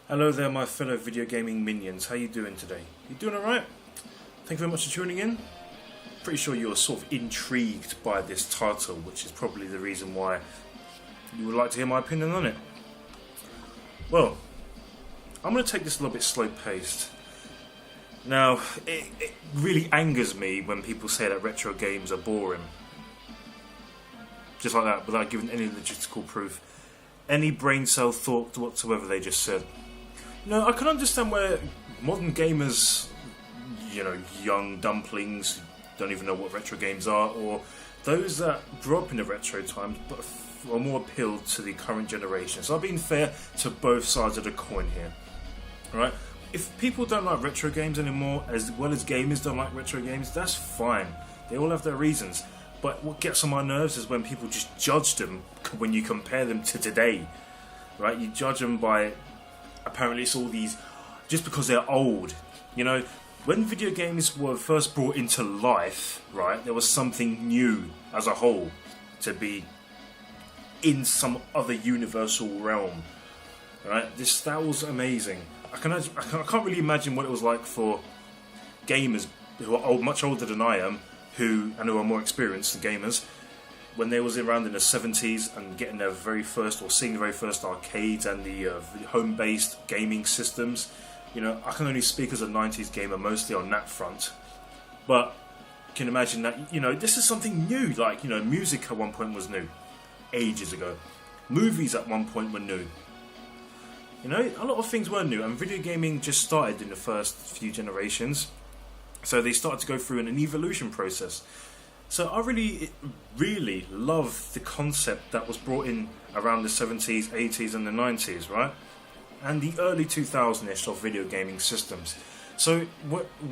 Hello there, my fellow video gaming minions. How you doing today? You doing alright? Thank you very much for tuning in. Pretty sure you're sort of intrigued by this title, which is probably the reason why you would like to hear my opinion on it. Well, I'm going to take this a little bit slow-paced. Now, it really angers me when people say that retro games are boring. Just like that, without giving any logistical proof. Any brain cell thought whatsoever they just said. No, I can understand where modern gamers, young dumplings, don't even know what retro games are, or those that grew up in the retro times but are more appealed to the current generation. So I've been fair to both sides of the coin here. Alright? If people don't like retro games anymore, as well as gamers don't like retro games, that's fine. They all have their reasons. But what gets on my nerves is when people just judge them when you compare them to today. Right? You judge them by, apparently it's all these, just because they're old. When video games were first brought into life, right, there was something new as a whole to be in some other universal realm. Right? That was amazing. I can't really imagine what it was like for gamers who are much older than I am, who are more experienced than gamers, when they was around in the 70s and getting their very first, or seeing the very first arcades and the home-based gaming systems. I can only speak as a 90s gamer, mostly on that front. But you can imagine that, this is something new. Like, music at one point was new, ages ago. Movies at one point were new. A lot of things were new, and video gaming just started in the first few generations. So they started to go through an evolution process. So I really love the concept that was brought in around the 70s, 80s and the 90s, right? And the early 2000s-ish of video gaming systems. So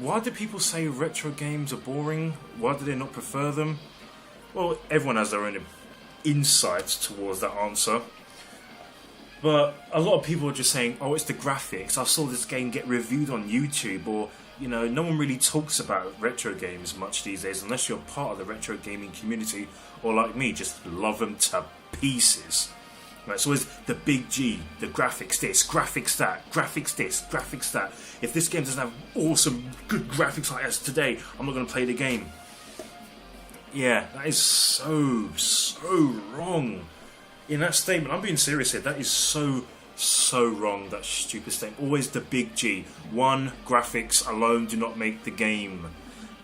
why do people say retro games are boring? Why do they not prefer them? Well, everyone has their own insights towards that answer. But a lot of people are just saying, oh, it's the graphics. I saw this game get reviewed on YouTube, or no one really talks about retro games much these days unless you're part of the retro gaming community, or like me, just love them to pieces. Right, so it's the big G, the graphics this, graphics that, graphics this, graphics that. If this game doesn't have awesome, good graphics like this today, I'm not going to play the game. Yeah, that is so wrong. In that statement, I'm being serious here, that is so wrong, that stupid statement. Always the big G. One, graphics alone do not make the game.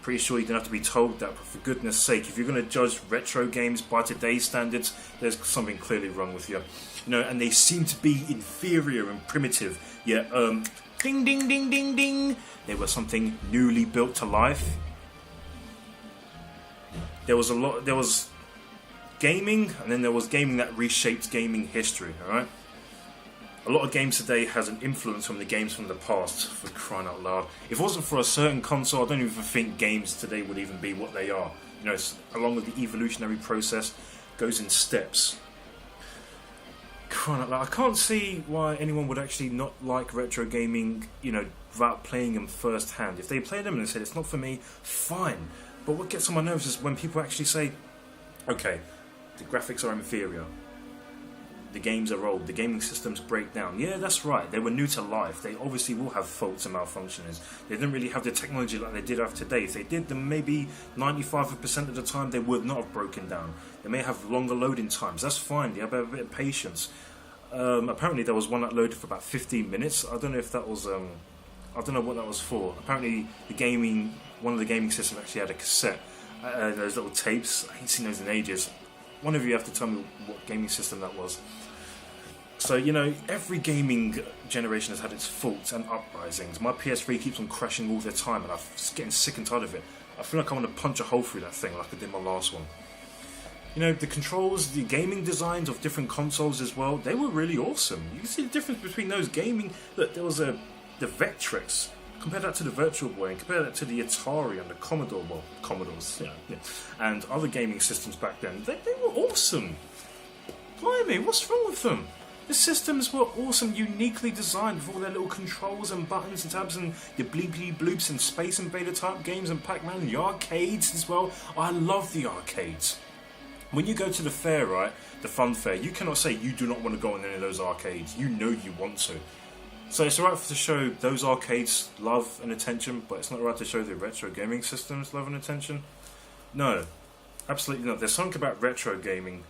Pretty sure you don't have to be told that, but for goodness sake, if you're going to judge retro games by today's standards, there's something clearly wrong with you. And they seem to be inferior and primitive, yet, ding ding ding ding ding, they were something newly built to life. There was gaming, and then there was gaming that reshaped gaming history, alright? A lot of games today has an influence from the games from the past, for crying out loud. If it wasn't for a certain console, I don't even think games today would even be what they are. Along with the evolutionary process, goes in steps. Crying out loud. I can't see why anyone would actually not like retro gaming, without playing them firsthand. If they play them and they say, it's not for me, fine. But what gets on my nerves is when people actually say, okay, the graphics are inferior, the games are old, the gaming systems break down. Yeah, that's right, they were new to life. They obviously will have faults and malfunctions. They didn't really have the technology like they did have today. If they did, then maybe 95% of the time they would not have broken down. They may have longer loading times. That's fine, they have a bit of patience. Apparently there was one that loaded for about 15 minutes. I don't know if that was, I don't know what that was for. Apparently one of the gaming systems actually had a cassette. Those little tapes, I ain't seen those in ages. One of you have to tell me what gaming system that was. So, every gaming generation has had its faults and uprisings. My PS3 keeps on crashing all the time, and I'm just getting sick and tired of it. I feel like I want to punch a hole through that thing like I did my last one. The controls, the gaming designs of different consoles as well, they were really awesome. You can see the difference between those gaming. Look, there was the Vectrex. Compare that to the Virtual Boy, and compare that to the Atari and the Commodores, and other gaming systems back then. They were awesome. Blimey, what's wrong with them? The systems were awesome, uniquely designed with all their little controls and buttons and tabs and the bleepy bloops and Space Invader type games and Pac-Man and the arcades as well. I love the arcades. When you go to the fair, right, the fun fair, you cannot say you do not want to go on any of those arcades. You know you want to. So it's alright to show those arcades love and attention, but it's not right to show the retro gaming systems love and attention? No, absolutely not. There's something about retro gaming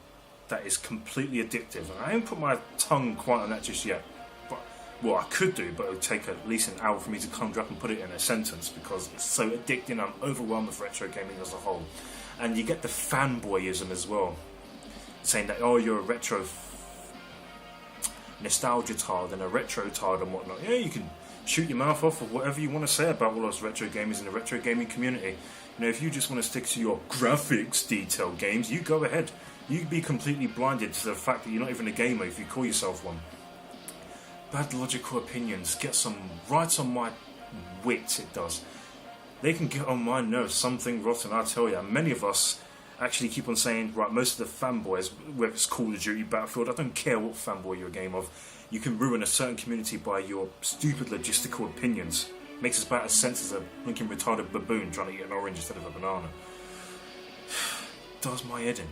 that is completely addictive, and I haven't put my tongue quite on that just yet. But, well, I could do, but it would take at least an hour for me to conjure up and put it in a sentence because it's so addicting. I'm overwhelmed with retro gaming as a whole. And you get the fanboyism as well, saying that, oh, you're a retro nostalgia tard and a retro tard and whatnot. Yeah, you can shoot your mouth off of whatever you want to say about all those retro gamers in the retro gaming community. You know, if you just want to stick to your graphics detailed games, you go ahead. You'd be completely blinded to the fact that you're not even a gamer if you call yourself one. Bad logical opinions get some right on my wit, it does. They can get on my nerves, something rotten, I tell you. Many of us actually keep on saying, right, most of the fanboys, whether it's Call of Duty, Battlefield, I don't care what fanboy you're a game of, you can ruin a certain community by your stupid logistical opinions. Makes us about as sense as a blinking retarded baboon trying to eat an orange instead of a banana. Does my head in.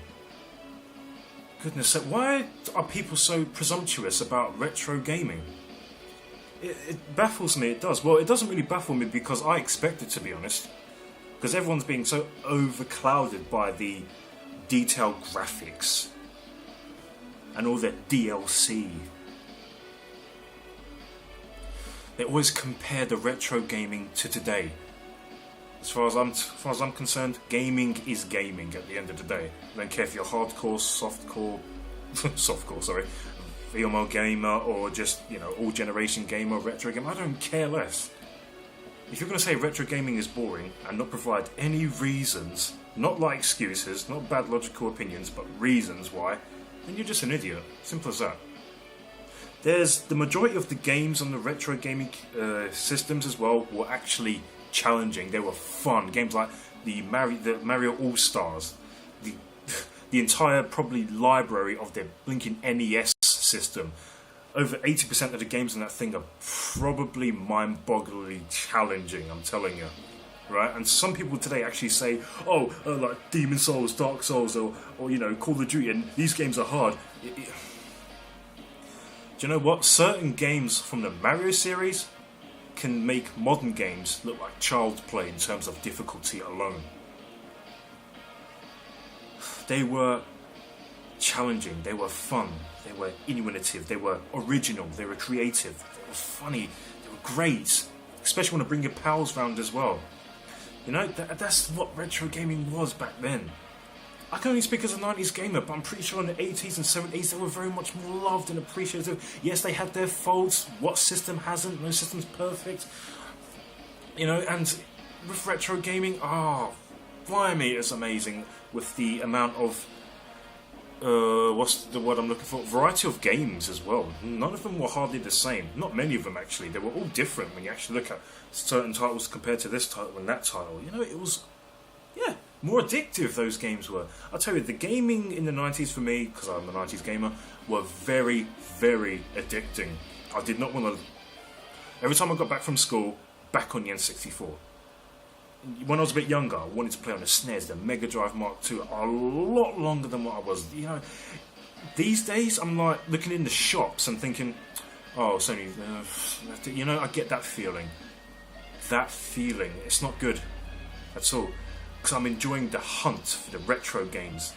Goodness, why are people so presumptuous about retro gaming? It baffles me, it does. Well, it doesn't really baffle me because I expect it, to be honest. Because everyone's being so overclouded by the detailed graphics and all the DLC. They always compare the retro gaming to today. As far as I'm concerned, gaming is gaming at the end of the day. I don't care if you're hardcore, softcore, sorry, VMO gamer, or just, you know, all generation gamer, retro gamer. I don't care less. If you're going to say retro gaming is boring and not provide any reasons, not like excuses, not bad logical opinions, but reasons why, then you're just an idiot. Simple as that. There's the majority of the games on the retro gaming systems as well were actually challenging. They were fun. Games like the Mario All Stars, the entire probably library of their blinking NES system. Over 80% of the games in that thing are probably mind-bogglingly challenging, I'm telling you. Right? And some people today actually say, oh, like Demon Souls, Dark Souls, or you know, Call of Duty, and these games are hard. Do you know what? Certain games from the Mario series can make modern games look like child's play in terms of difficulty alone. They were challenging, they were fun, they were innovative, they were original, they were creative, they were funny, they were great. Especially when you bring your pals round as well. You know, that's what retro gaming was back then. I can only speak as a 90s gamer, but I'm pretty sure in the 80s and 70s they were very much more loved and appreciated. Yes, they had their faults. What system hasn't? No system's perfect. You know, and with retro gaming, blimey, it's amazing with the amount of what's the word I'm looking for? Variety of games as well. None of them were hardly the same. Not many of them actually. They were all different when you actually look at certain titles compared to this title and that title. You know, it was, yeah, more addictive those games were. I'll tell you, the gaming in the 90s for me, because I'm a 90s gamer, were very, very addicting. I did not want to... Every time I got back from school, back on the N64. When I was a bit younger, I wanted to play on the SNES, the Mega Drive Mark II, a lot longer than what I was. You know, these days I'm like looking in the shops and thinking, oh, Sony, you know, I get that feeling. That feeling, it's not good at all. Because I'm enjoying the hunt for the retro games.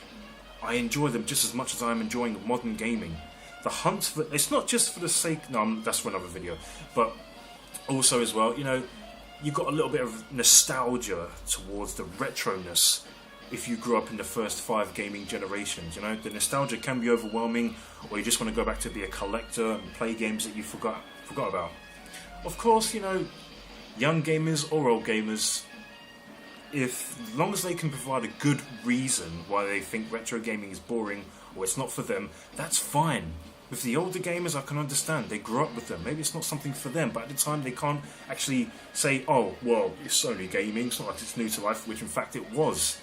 I enjoy them just as much as I'm enjoying modern gaming. The hunt for, it's not just for the sake, no, that's for another video, but also as well, you know, you've got a little bit of nostalgia towards the retroness if you grew up in the first 5 gaming generations. You know, the nostalgia can be overwhelming, or you just want to go back to be a collector and play games that you forgot about. Of course, you know, young gamers or old gamers, as long as they can provide a good reason why they think retro gaming is boring or it's not for them, that's fine. With the older gamers, I can understand. They grew up with them. Maybe it's not something for them, but at the time they can't actually say, oh, well, it's only gaming, it's not like it's new to life, which in fact it was.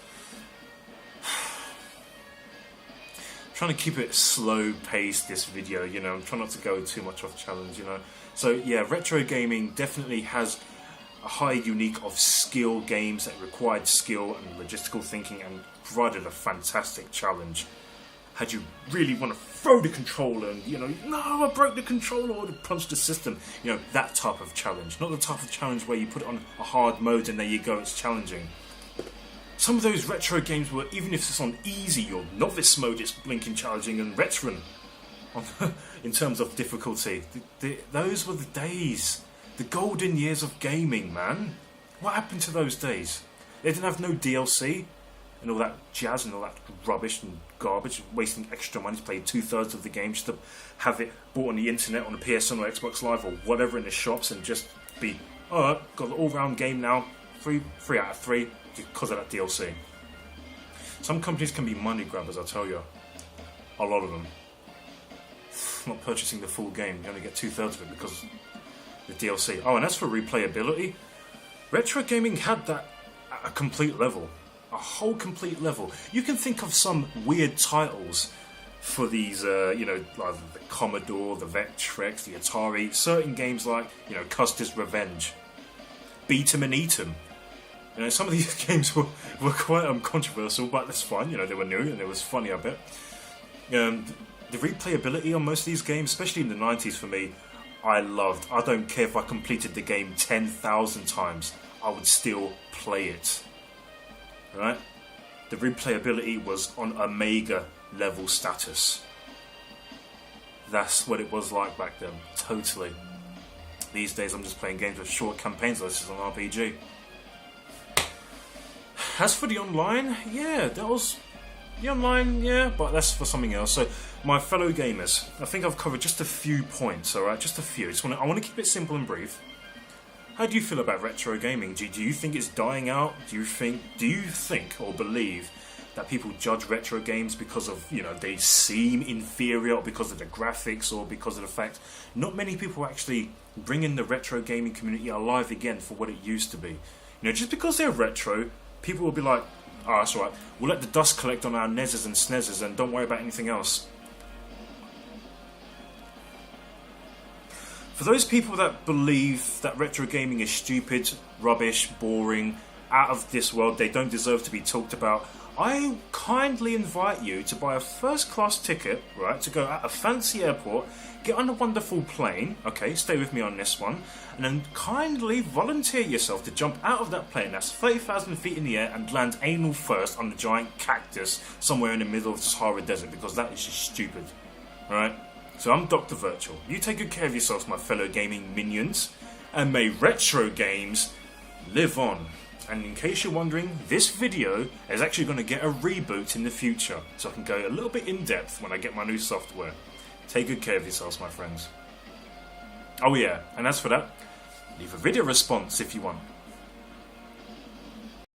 Trying to keep it slow-paced, this video, you know. I'm trying not to go too much off challenge, you know. So, yeah, retro gaming definitely has a high unique of skill games that required skill and logistical thinking and provided a fantastic challenge. had you really want to throw the controller and, you know, no, I broke the controller, or to punch the system. You know, that type of challenge. Not the type of challenge where you put it on a hard mode and there you go, it's challenging. Some of those retro games were, even if it's on easy or novice mode, it's blinking challenging and veteran in terms of difficulty. Those were the days. The golden years of gaming, man. What happened to those days? They didn't have no DLC and all that jazz and all that rubbish and garbage, wasting extra money to play 2/3 of the game just to have it bought on the internet, on the PSN or Xbox Live or whatever in the shops, and just be, alright, got an all-round game now, 3 out of 3 because of that DLC. Some companies can be money grabbers, I tell you. A lot of them. Not purchasing the full game, you only get 2/3 of it because the DLC. Oh, and as for replayability, retro gaming had that at a complete level. A whole complete level. You can think of some weird titles for these, you know, like the Commodore, the Vectrex, the Atari. Certain games like, you know, Custer's Revenge, Beat 'em and Eat 'em. You know, some of these games were quite controversial, but that's fine. You know, they were new and it was funny, I bet. The replayability on most of these games, especially in the 90s for me, I loved. I don't care if I completed the game 10,000 times, I would still play it. Right? The replayability was on Omega level status. That's what it was like back then. Totally. These days I'm just playing games with short campaigns like this is an RPG. As for the online, yeah, that was... The online, yeah, but that's for something else. So, my fellow gamers, I think I've covered just a few points, alright? Just a few. I want to keep it simple and brief. How do you feel about retro gaming? Do you think it's dying out? Do you think or believe that people judge retro games because of, you know, they seem inferior, or because of the graphics, or because of the fact not many people actually bringing the retro gaming community alive again for what it used to be? You know, just because they're retro, people will be like, oh, that's alright, we'll let the dust collect on our NESs and SNESs and don't worry about anything else. For those people that believe that retro gaming is stupid, rubbish, boring, out of this world, they don't deserve to be talked about, I kindly invite you to buy a first class ticket, right, to go at a fancy airport, get on a wonderful plane, okay, stay with me on this one, and then kindly volunteer yourself to jump out of that plane that's 30,000 feet in the air and land anal first on the giant cactus somewhere in the middle of the Sahara Desert, because that is just stupid, right? So I'm Dr. Virtual. You take good care of yourselves, my fellow gaming minions, and may retro games live on. And in case you're wondering, this video is actually going to get a reboot in the future, so I can go a little bit in depth when I get my new software. Take good care of yourselves, my friends. Oh yeah, and as for that, leave a video response if you want.